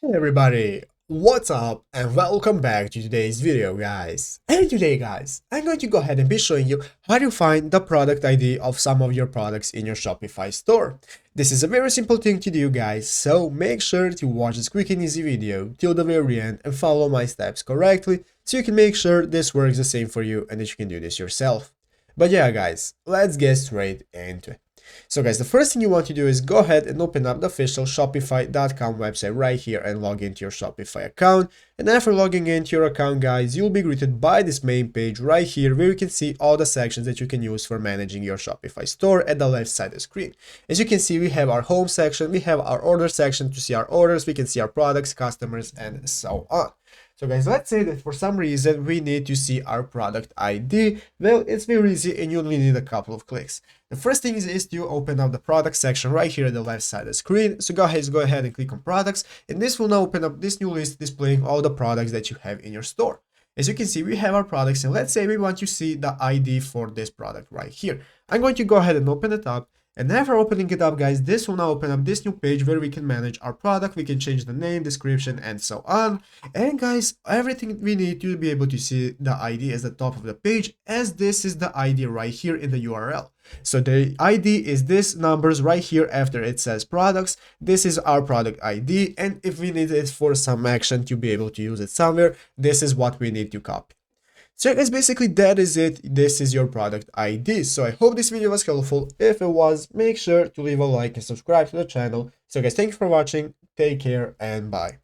Hey everybody, what's up and welcome back to today's video guys. And today guys, I'm going to go ahead and be showing you how to find the product ID of some of your products in your Shopify store. This is a very simple thing to do guys, so make sure to watch this quick and easy video till the very end and follow my steps correctly so you can make sure this works the same for you and that you can do this yourself. But yeah guys, let's get straight into it. So guys, the first thing you want to do is go ahead and open up the official Shopify.com website right here and log into your Shopify account. And after logging into your account guys, you'll be greeted by this main page right here where you can see all the sections that you can use for managing your Shopify store at the left side of the screen. As you can see, we have our home section, we have our order section to see our orders, we can see our products, customers, and so on. So guys, let's say that for some reason we need to see our product ID. Well, it's very easy and you only need a couple of clicks. The first thing is to open up the product section right here at the left side of the screen. So go ahead and click on products, and this will now open up this new list displaying all the products that you have in your store. As you can see, we have our products, and let's say we want to see the ID for this product right here. I'm going to go ahead and open it up. And after opening it up guys, this will now open up this new page where we can manage our product, we can change the name, description, and so on. And guys, everything we need to be able to see the ID at the top of the page, as this is the ID right here in the URL. So the ID is this numbers right here after it says products. This is our product ID, and if we need it for some action to be able to use it somewhere, this is what we need to copy. So guys, basically that is it. This is your product ID. So I hope this video was helpful. If it was, make sure to leave a like and subscribe to the channel. So guys, thank you for watching. Take care and bye.